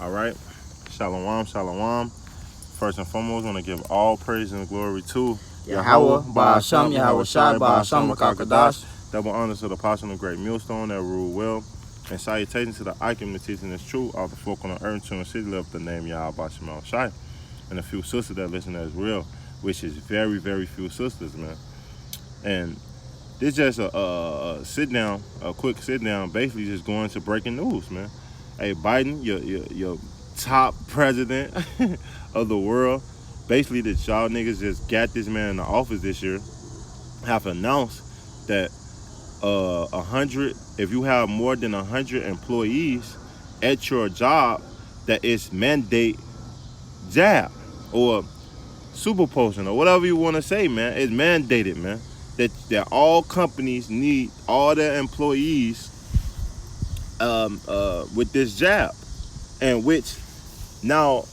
All right. Shalom, shalom. First and foremost, I want to give all praise and glory to Yahweh, Ba'asham, Yahweh Shai, Ba'asham, Makakadash. Double honors to the apostle of the great millstone that rule well. And salutations to the icon that teaching is true. All the folk on the earth to the city lift the name Yahweh Ba'asham Shai. And a few sisters that listen as real, which is very, very few sisters, man. And this just a sit down, a quick sit down, basically just going to breaking news, man. Hey, Biden, your top president of the world, basically that y'all niggas just got this man in the office this year, have announced that 100, if you have more than 100 employees at your job, that it's mandate jab or super potion or whatever you want to say, man. It's mandated, man, that all companies need all their employees with this jab. And which now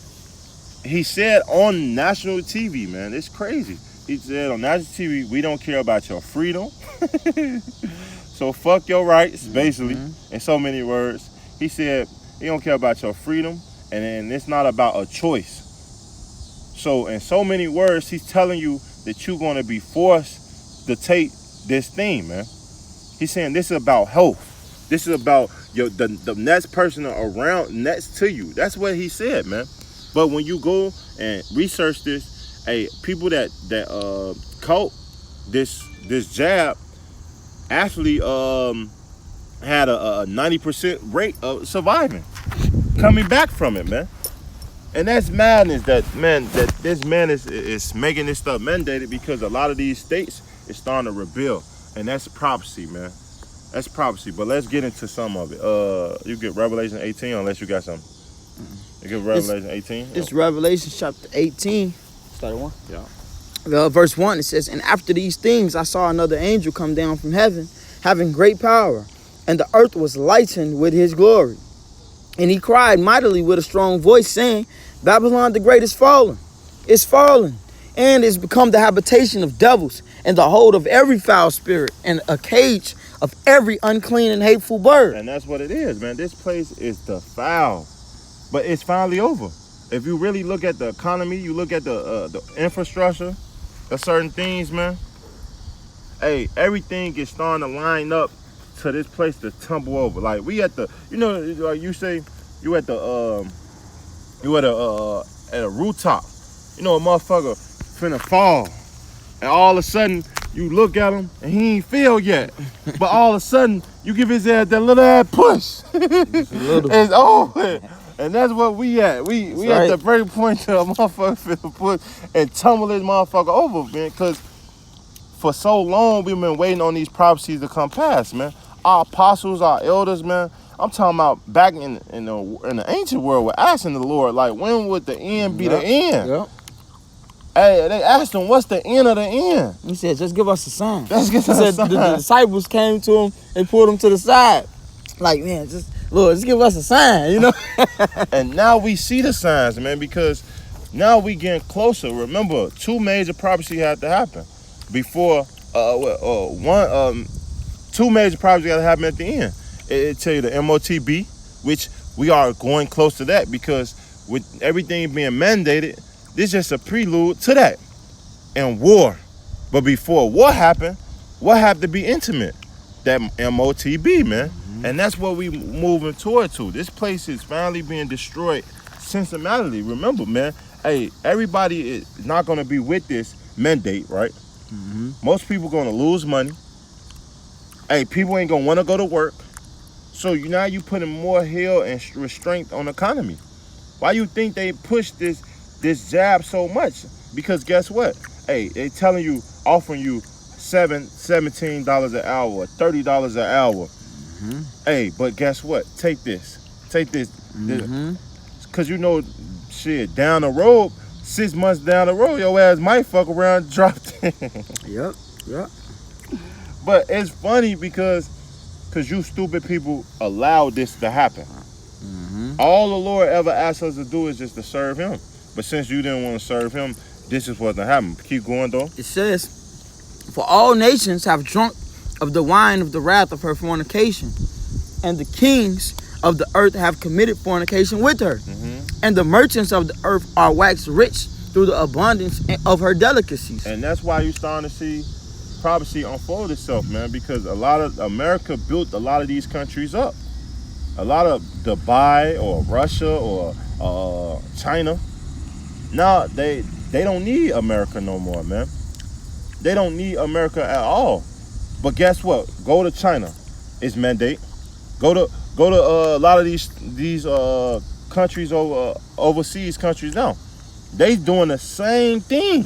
he said on national TV, man, it's crazy. He said on national TV, we don't care about your freedom. So fuck your rights, basically, in so many words. He said he don't care about your freedom, and it's not about a choice. So in so many words, he's telling you that you're going to be forced to take this thing, man. He's saying this is about health. This is about the next person around next to you. That's what he said, man. But when you go and research this, people that caught this jab actually had a 90% rate of surviving, coming back from it, man. And that's madness that this man is making this stuff mandated because a lot of these states is starting to rebel, and that's prophecy, man. That's prophecy. But let's get into some of it. You get Revelation 18 unless you got something. You get Revelation 18. It's Revelation chapter 18. Start at 1. Yeah. Verse 1, it says, "And after these things I saw another angel come down from heaven, having great power, and the earth was lightened with his glory. And he cried mightily with a strong voice, saying, Babylon the great is fallen, and is become the habitation of devils, and the hold of every foul spirit, and a cage of every unclean and hateful bird." And that's what it is, man. This place is defiled, but it's finally over. If you really look at the economy, you look at the infrastructure of certain things, man. Hey, everything is starting to line up to this place to tumble over. Like we at the, like you say, you at a rooftop. You know, a motherfucker finna fall, and all of a sudden you look at him and he ain't feel yet, but all of a sudden you give his ass that little ass push. It's over. And that's what we at. We at the breaking point to a motherfucker finna push and tumble this motherfucker over, man. Cause for so long we've been waiting on these prophecies to come past, man. Our apostles, our elders, man. I'm talking about back in the ancient world, we're asking the Lord, like, when would the end be the end? Yep. Hey, they asked him, what's the end of the end? He said, just give us a sign. Let's get a sign. The disciples came to him and pulled him to the side. Like, man, Lord, just give us a sign, you know? And now we see the signs, man, because now we getting closer. Remember, 2 major prophecies had to happen before 2 major prophecies had to happen at the end. It tell you the MOTB, which we are going close to that, because with everything being mandated, this is just a prelude to that. And war. But before war happened, what had to be intimate? That MOTB, man. And that's what we moving toward to. This place is finally being destroyed systematically. Remember, man, hey, everybody is not going to be with this mandate, right? Most people going to lose money. Hey, people ain't going to want to go to work. So now you putting more hell and restraint on the economy. Why you think they push this jab so much? Because guess what? Hey, they telling you, offering you $17 an hour or $30 an hour. Hey, but guess what? Take this. Because you know, shit, down the road, 6 months down the road, your ass might fuck around and drop dead. Yep. But it's funny because you stupid people allowed this to happen. All the Lord ever asked us to do is just to serve him. But since you didn't want to serve him, this is what's going to happen. Keep going, though. It says, "For all nations have drunk of the wine of the wrath of her fornication, and the kings of the earth have committed fornication with her. Mm-hmm. And the merchants of the earth are waxed rich through the abundance of her delicacies. And that's why you're starting to see prophecy unfold itself, man, because a lot of America built a lot of these countries up. A lot of Dubai or Russia or China, now they don't need America no more, man. They don't need America at all. But guess what? Go to China, it's mandate. Go to a lot of these countries overseas countries now. They doing the same thing.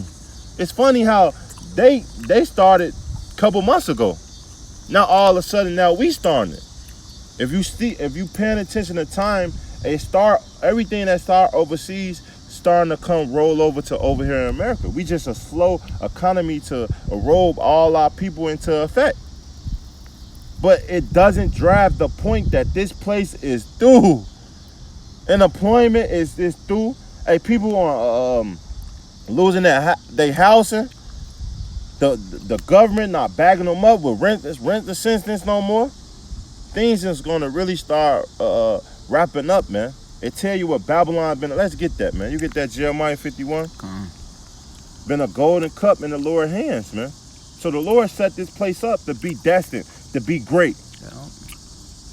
It's funny how they started a couple months ago. Now all of a sudden now we starting it. If you paying attention to time, everything that start overseas starting to come roll over here in America. We just a slow economy to robe all our people into effect. But it doesn't drive the point that this place is through. Unemployment is through. Hey, people are losing their housing. The government not bagging them up with rent assistance no more. Things is gonna really start wrapping up, man. It tell you what Babylon been. Let's get that, man. You get that Jeremiah 51. Been a golden cup in the Lord's hands, man. So the Lord set this place up to be destined, to be great. Yeah.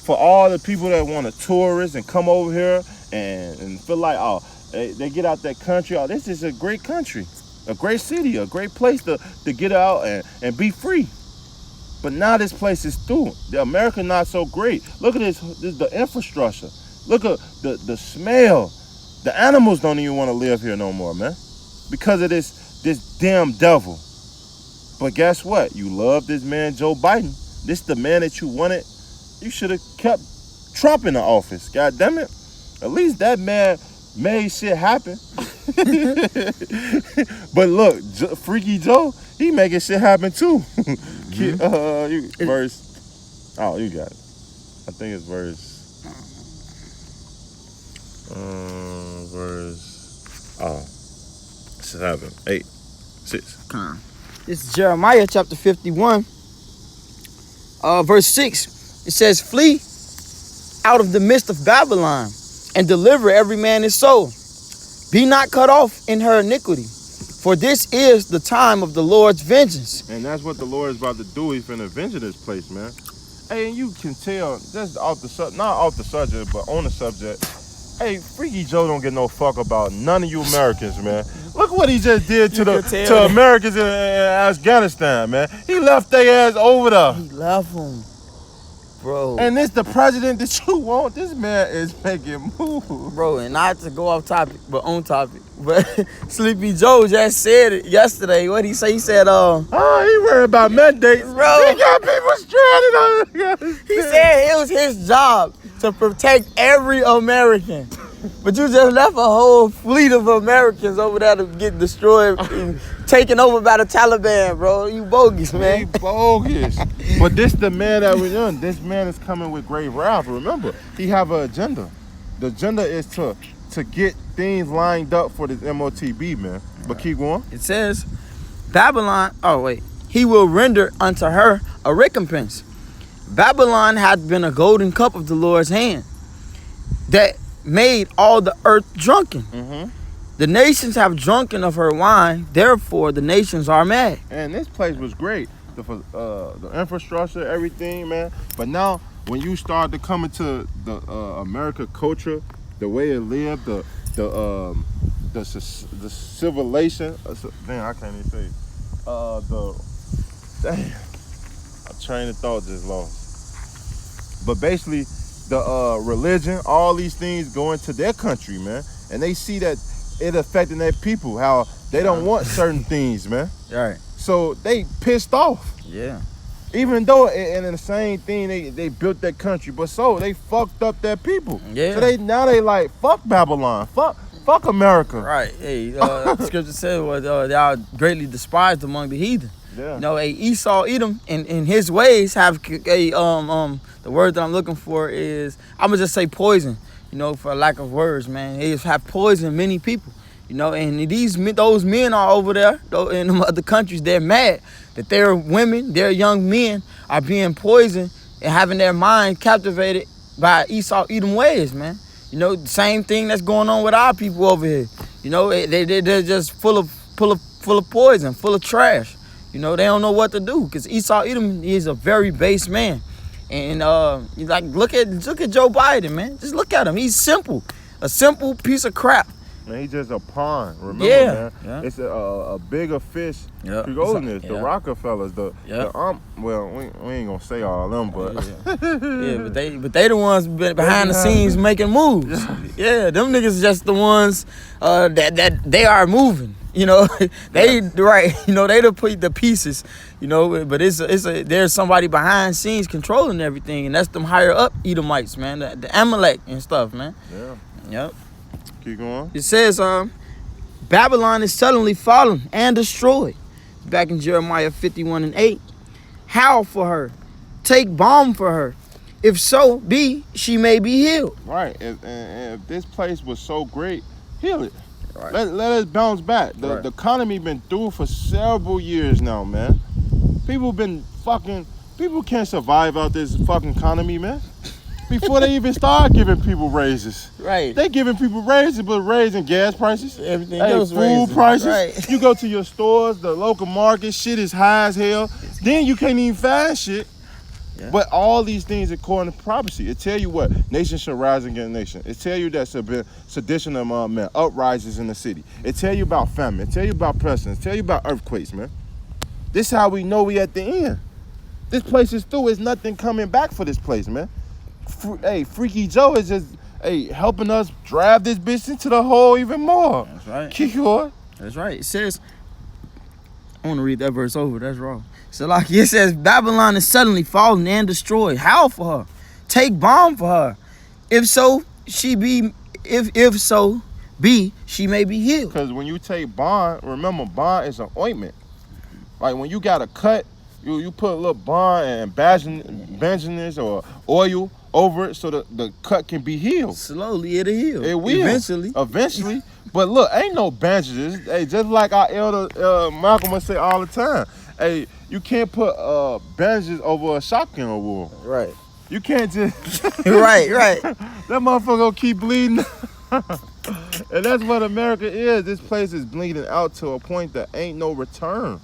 For all the people that want to tourist and come over here and feel like, oh, they get out that country. Oh, this is a great country, a great city, a great place to get out and be free. But now this place is through. The America not so great. Look at this the infrastructure. Look at the smell. The animals don't even want to live here no more, man. Because of this damn devil. But guess what? You love this man, Joe Biden. This the man that you wanted. You should have kept Trump in the office. God damn it. At least that man made shit happen. But look, Freaky Joe, he making shit happen too. Verse. Oh, you got it. I think it's verse. Verse. Oh, 7, 8, 6. This is Jeremiah chapter 51, verse 6. It says, "Flee out of the midst of Babylon, and deliver every man his soul. Be not cut off in her iniquity, for this is the time of the Lord's vengeance." And that's what the Lord is about to do. He's finna avenge this place, man. Hey, and you can tell, just not off the subject, but on the subject. Hey, Freaky Joe don't give no fuck about none of you Americans, man. Look what he just did to Americans in Afghanistan, man. He left their ass over there. He left them, bro. And this the president that you want. This man is making moves, bro. And not to go off topic, but on topic. But Sleepy Joe just said it yesterday. What he say? He said, oh, he worried about mandates, bro. He got people stranded on. He said it was his job to protect every American. But you just left a whole fleet of Americans over there to get destroyed, taken over by the Taliban, bro. You bogus, man. He bogus. But this the man that we're on. This man is coming with grave wrath. Remember, he have an agenda. The agenda is to get things lined up for this MOTB, man. But keep going. It says, Babylon, he will render unto her a recompense. Babylon hath been a golden cup of the Lord's hand that made all the earth drunken. Mm-hmm. The nations have drunken of her wine, therefore the nations are mad. And this place was great. The infrastructure, everything, man. But now, when you start to come into the America culture, the way it lived, the civilization. Damn, I can't even say. A train of thought just lost. But basically, the religion, all these things go into their country, man, and they see that it affecting their people, how they don't want certain things, man. Right. So they pissed off. Yeah. Even though in the same thing they built their country, but so they fucked up their people. Yeah. So they like fuck Babylon, fuck America. Right. Hey, the scripture said they are greatly despised among the heathen. Yeah. You know, Esau, Edom, in his ways have the word that I'm looking for is, I'm gonna just say poison. You know, for lack of words, man, they have poisoned many people. You know, and those men are over there in them other countries. They're mad that their women, their young men are being poisoned and having their mind captivated by Esau Edom ways, man. You know, the same thing that's going on with our people over here. You know, they're just full of poison, full of trash. You know, they don't know what to do because Esau Edom is a very base man. And like look at Joe Biden, man. Just look at him. He's simple, a simple piece of crap. Man, he's just a pawn. Remember, Yeah. man, it's a bigger fish. Yeah. Goldeness, the Yeah. Rockefellers, well, we ain't gonna say all of them, but but they the ones behind the scenes making moves. Yeah, them niggas just the ones that they are moving. You know, they right. You know, they put the pieces. You know, but there's somebody behind scenes controlling everything, and that's them higher up Edomites, man, the Amalek and stuff, man. Yeah. Yep. Keep going. It says, Babylon is suddenly fallen and destroyed. Back in Jeremiah 51:8. Howl for her. Take balm for her. If so be, she may be healed. Right. If this place was so great, heal it. Right. Let us bounce back. The economy been through for several years now, man. People can't survive out this fucking economy, man. Before they even start giving people raises. Right. They giving people raises, but raising gas prices. Everything hey, else food raising. prices. Right. You go to your stores, the local market, shit is high as hell. Then you can't even find shit. Yeah. But all these things according to prophecy. It tell you what, nation shall rise against nation. It tell you that there been sedition among men, uprises in the city. It tell you about famine. It tell you about pestilence. It tell you about earthquakes, man. This is how we know we at the end. This place is through. There's nothing coming back for this place, man. Hey, Freaky Joe is just helping us drive this bitch into the hole even more. That's right. Kick your. That's right. It says, I want to read that verse over. That's wrong. So like it says, Babylon is suddenly fallen and destroyed. Howl for her. Take balm for her. If so be, she may be healed. Because when you take bond, remember bond is an ointment. Like when you got a cut, you put a little bond and bandages or oil over it so the cut can be healed. Slowly it'll heal. It will. Eventually. But look, ain't no bandages. Hey, just like our elder Malcolm would say all the time. Hey, you can't put bandages over a shotgun wound. Right. You can't just right. That motherfucker gonna keep bleeding. And that's what America is. This place is bleeding out to a point that ain't no return.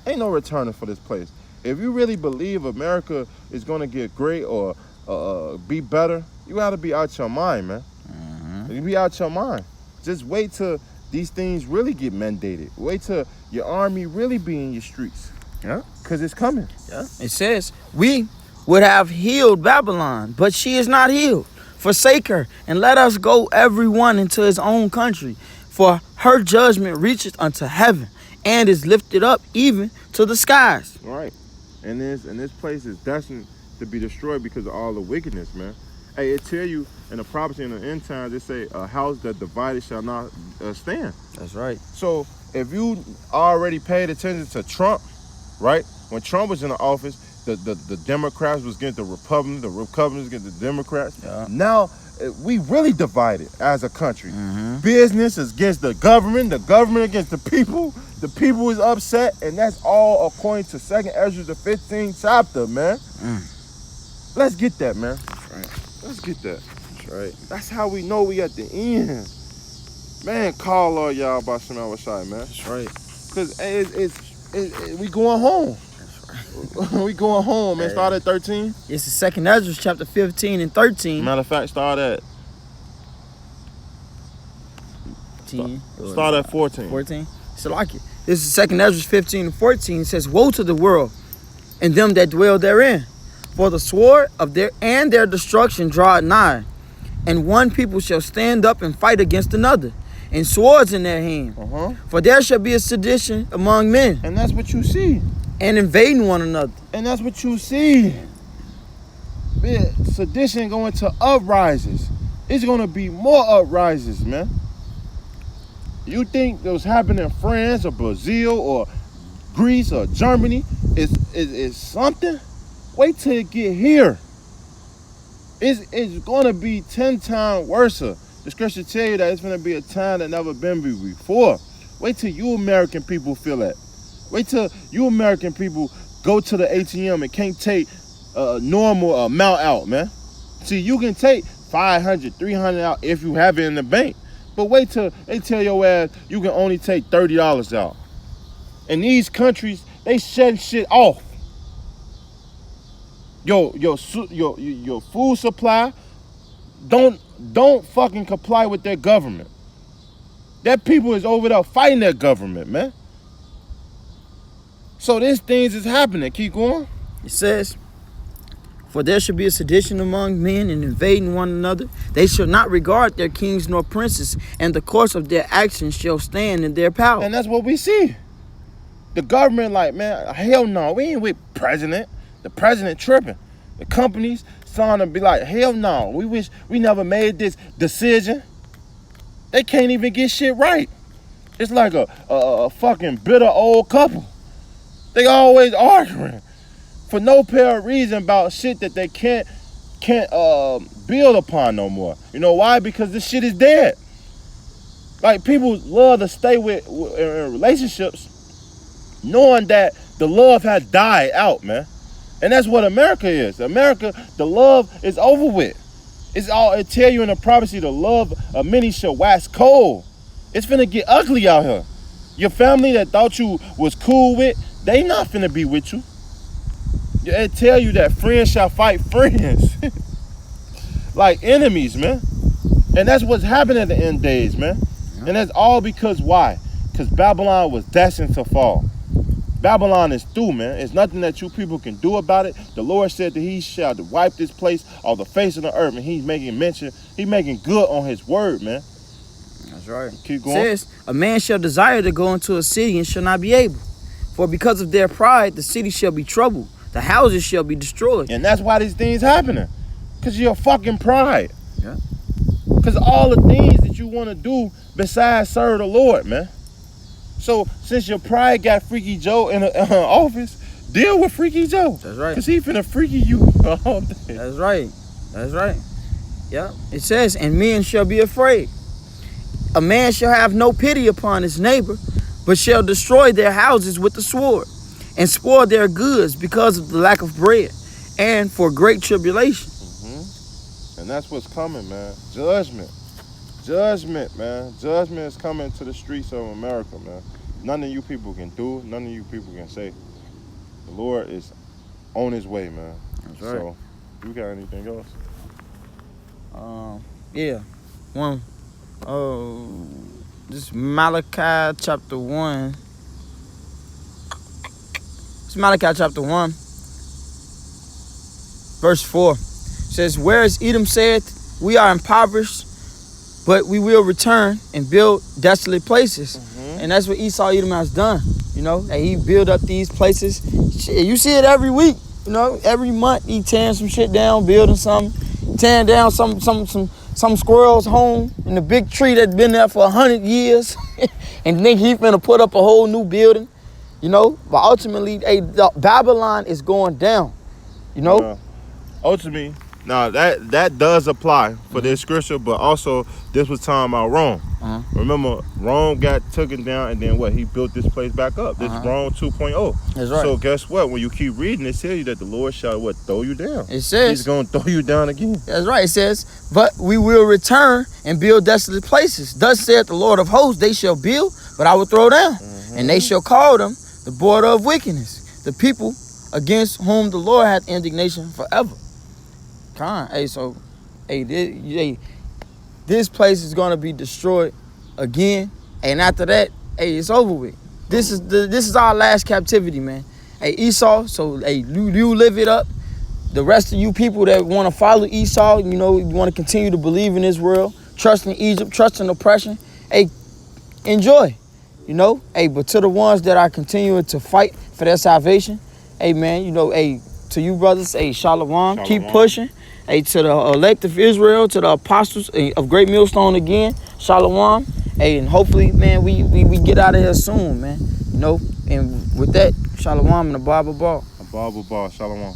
Ain't no returning for this place. If you really believe America is gonna get great or be better, you gotta be out your mind, man. You be out your mind. Just wait till these things really get mandated. Wait till your army really be in your streets. Yeah. Cause it's coming. Yeah. It says, we would have healed Babylon, but she is not healed. Forsake her, and let us go every one into his own country. For her judgment reacheth unto heaven, and is lifted up even to the skies. Right. And this place is destined to be destroyed because of all the wickedness, man. Hey, it tell you in the prophecy in the end times, it say a house that divided shall not stand. That's right. So if you already paid attention to Trump, right? When Trump was in the office, the Democrats was against the Republicans against the Democrats. Yeah. Now we really divided as a country. Business is against the government against the people. The people is upset, and that's all according to 2nd Ezra the 15th chapter, man. Let's get that, man. That's right. Let's get that. That's right. That's how we know we at the end. Man, call all y'all about some other side, man. That's right. Cause we going home. That's right. We going home, man. Start at 13. It's the 2nd Ezra chapter 15 and 13. Matter of fact, start at 14. 14. So like it. This is 2nd Ezra 15 and 14. It says, woe to the world and them that dwell therein. For the sword of their destruction draweth nigh, and one people shall stand up and fight against another, and swords in their hand. For there shall be a sedition among men, And that's what you see. and invading one another. And that's what you see. Man, sedition going to uprises. It's going to be more uprises, man. You think that was happening in France or Brazil or Greece or Germany is something? Wait till it get here. It's going to be 10 times worse. The scripture tell you that it's going to be a time that never been before. Wait till you American people feel that. Wait till you American people go to the ATM and can't take a normal amount out, man. See, you can take 500, 300 out if you have it in the bank. But wait till they tell your ass you can only take $30 out. In these countries, they shutting shit off. Your food supply don't fucking comply with their government. That people is over there fighting their government, man. So these things is happening. Keep going. It says, for there shall be a sedition among men and invading one another. They shall not regard their kings nor princes, and the course of their actions shall stand in their power. And that's what we see. The government like, man, hell no, we ain't with president. The president tripping. The companies starting to be like, hell no, we wish we never made this decision. They can't even get shit right. It's like a fucking bitter old couple. They always arguing for no apparent reason about shit that they can't build upon no more. You know why? Because this shit is dead. Like, people love to stay with in relationships knowing that the love has died out, man. And that's what America is. America, the love is over with. It tell you in the prophecy, the love of many shall wax cold. It's finna get ugly out here. Your family that thought you was cool with, they not finna be with you. It tell you that friends shall fight friends. Like enemies, man. And that's what's happening at the end days, man. Yeah. And that's all because why? Because Babylon was destined to fall. Babylon is through, man. It's nothing that you people can do about it. The Lord said that he shall wipe this place off the face of the earth. And he's making mention, he's making good on his word, man. That's right. Keep going. It says, a man shall desire to go into a city and shall not be able. For because of their pride, the city shall be troubled. The houses shall be destroyed. And that's why these things happening. Because of your fucking pride. Yeah. Because all the things that you want to do besides serve the Lord, man. So since your pride got Freaky Joe in the office, deal with Freaky Joe. That's right. Because he finna freaky you all day. That's right. That's right. Yeah. It says, and men shall be afraid. A man shall have no pity upon his neighbor, but shall destroy their houses with the sword, and spoil their goods because of the lack of bread, and for great tribulation. Mm-hmm. And that's what's coming, man. Judgment. Judgment, man. Judgment is coming to the streets of America, man. None of you people can do it. None of you people can say. The Lord is on his way, man. That's right. So, you got anything else? Yeah. One. This Malachi chapter 1. It's Malachi chapter 1, verse 4. It says, whereas Edom saith, we are impoverished, but we will return and build desolate places. Mm-hmm. And that's what Esau Edom has done. You know, and he built up these places. Shit, you see it every week. You know, every month he tearing some shit down, building something, tearing down some squirrel's home in the big tree that's been there for 100 years, and think he finna put up a whole new building. You know, but ultimately, Babylon is going down. You know, ultimately. Now that does apply for this scripture, but also this was talking about Rome. Remember, Rome got taken down, and then what? He built this place back up. This is Rome 2.0. That's right. So guess what? When you keep reading, it tells you that the Lord shall what? Throw you down. It says he's going to throw you down again. That's right. It says, but we will return and build desolate places. Thus saith the Lord of hosts, they shall build, but I will throw down, and they shall call them the border of wickedness, the people against whom the Lord hath indignation forever. So, this place is gonna be destroyed again, and after that, it's over with. This is our last captivity, man. Esau. So, you live it up. The rest of you people that want to follow Esau, you know, you want to continue to believe in this world, trust in Egypt, trust in oppression. Enjoy, you know. But to the ones that are continuing to fight for their salvation, man, you know, to you brothers, shalom. Keep pushing. To the elect of Israel, to the apostles of Great Millstone again, shalom. And hopefully, man, we get out of here soon, man. You know, and with that, shalom and a Bible ball. A Bible ball, shalom.